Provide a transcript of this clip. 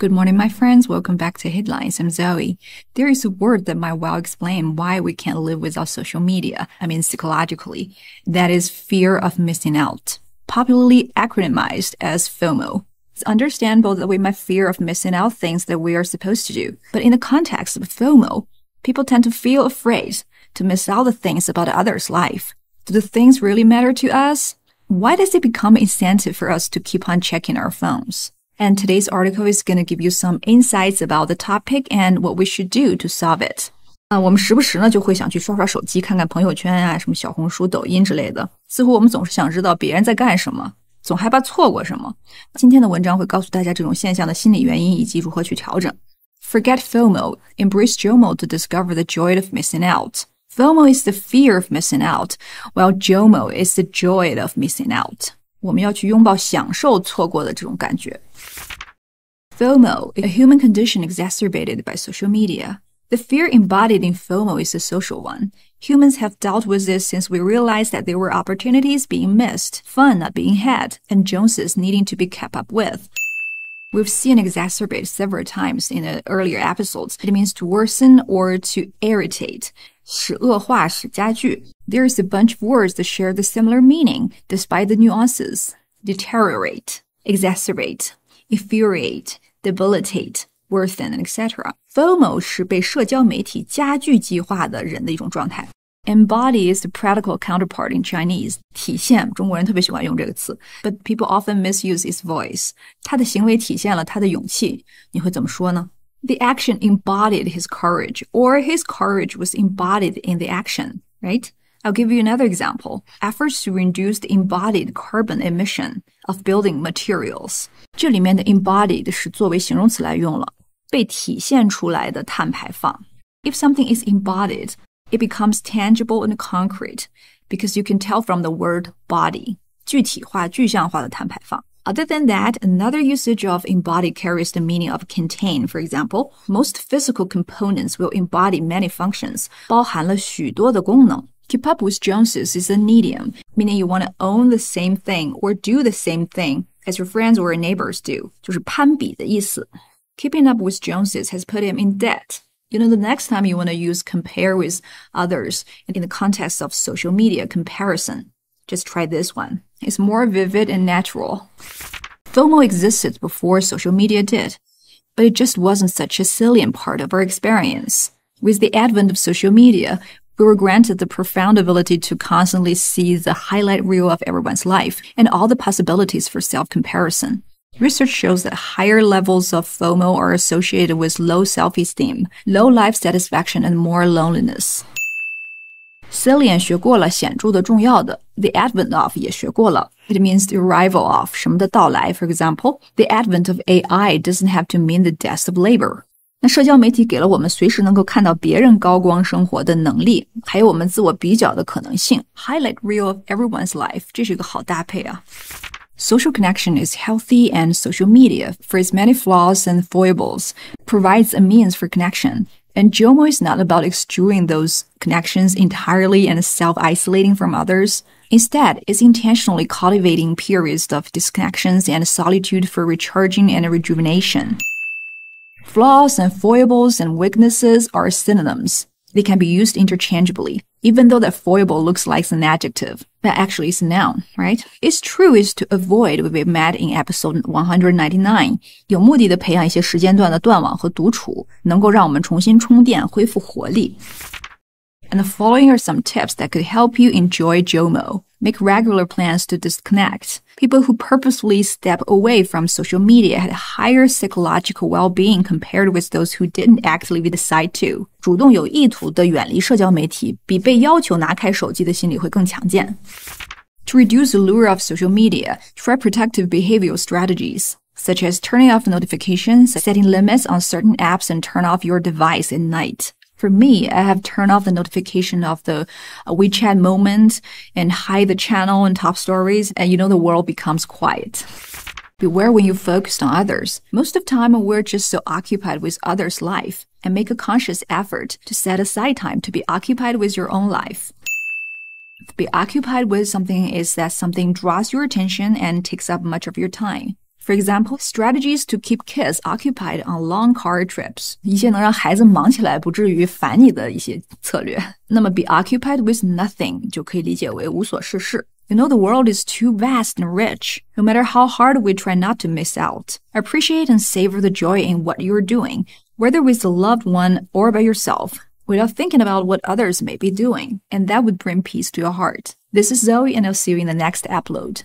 Good morning, my friends. Welcome back to Headlines. I'm Zoe. There is a word that might well explain why we can't live without social media. Psychologically. That is fear of missing out, popularly acronymized as FOMO. It's understandable that we might fear of missing out things that we are supposed to do. But in the context of FOMO, people tend to feel afraid to miss out the things about others' life. Do the things really matter to us? Why does it become an incentive for us to keep on checking our phones? And today's article is going to give you some insights about the topic and what we should do to solve it. 我们时不时呢就会想去刷刷手机，看看朋友圈啊，什么小红书、抖音之类的。似乎我们总是想知道别人在干什么，总害怕错过什么。今天的文章会告诉大家这种现象的心理原因以及如何去调整。Forget FOMO. Embrace JOMO to discover the joy of missing out. FOMO is the fear of missing out, while JOMO is the joy of missing out. 我们要去拥抱享受错过的这种感觉。FOMO, a human condition exacerbated by social media. The fear embodied in FOMO is a social one. Humans have dealt with this since we realized that there were opportunities being missed, fun not being had, and Joneses needing to be kept up with. We've seen exacerbate several times in the earlier episodes. It means to worsen or to irritate. 使恶化，使加剧。There is a bunch of words that share the similar meaning, despite the nuances. Deteriorate, exacerbate, infuriate, debilitate, worsen, etc. FOMO 是被社交媒体加剧激化的人的一种状态。Embody is the practical counterpart in Chinese. 体现，中国人特别喜欢用这个词 but people often misuse its voice. 他的行为体现了他的勇气，你会怎么说呢？ The action embodied his courage, or his courage was embodied in the action, right? I'll give you another example. Efforts to reduce the embodied carbon emission of building materials. 这里面的 embodied 是作为形容词来用了，被体现出来的碳排放。If something is embodied, it becomes tangible and concrete because you can tell from the word body. 具体化、具象化的碳排放。Other than that, another usage of embody carries the meaning of contain. For example, most physical components will embody many functions. 包含了许多的功能。Keep up with Joneses is an idiom, meaning you want to own the same thing or do the same thing as your friends or neighbors do. 就是攀比的意思。Keeping up with Joneses has put him in debt. You know, the next time you want to use compare with others in the context of social media comparison, just try this one. It's more vivid and natural. FOMO existed before social media did, but it just wasn't such a salient part of our experience. With the advent of social media, we were granted the profound ability to constantly see the highlight reel of everyone's life and all the possibilities for self-comparison. Research shows that higher levels of FOMO are associated with low self-esteem, low life satisfaction, and more loneliness. Salient 学过了，显著的、重要的。The advent of 也学过了。It means the arrival of 什么的到来。For example, the advent of AI doesn't have to mean the death of labor. 那社交媒体给了我们随时能够看到别人高光生活的能力，还有我们自我比较的可能性。Highlight reel of everyone's life， 这是一个好搭配啊。Social connection is healthy, and social media, for its many flaws and foibles, provides a means for connection. And JOMO is not about eschewing those connections entirely and self-isolating from others. Instead, it's intentionally cultivating periods of disconnections and solitude for recharging and rejuvenation. Flaws and foibles and weaknesses are synonyms. They can be used interchangeably, even though that foible looks like an adjective, but actually it's a noun, right? It's true is to avoid what we met in episode 199. 有目的的培养一些时间段的断网和独处，能够让我们重新充电，恢复活力。And the following are some tips that could help you enjoy JOMO. Make regular plans to disconnect. People who purposefully step away from social media had higher psychological well-being compared with those who didn't actively decide to. 主动有意图的远离社交媒体，比被要求拿开手机的心理会更强健。To reduce the lure of social media, try protective behavioral strategies, such as turning off notifications, setting limits on certain apps, and turn off your device at night. For me, I have turned off the notification of the WeChat moment and hide the channel and top stories, and the world becomes quiet. Beware when you focus on others. Most of the time, we're just so occupied with others' life, and make a conscious effort to set aside time to be occupied with your own life. To be occupied with something is that something draws your attention and takes up much of your time. For example, strategies to keep kids occupied on long car trips. 一些能让孩子忙起来不至于烦你的一些策略。那么 be occupied with nothing 就可以理解为无所事事。You know, the world is too vast and rich. No matter how hard we try not to miss out. Appreciate and savor the joy in what you're doing, whether with a loved one or by yourself, without thinking about what others may be doing. And that would bring peace to your heart. This is Zoe, and I'll see you in the next upload.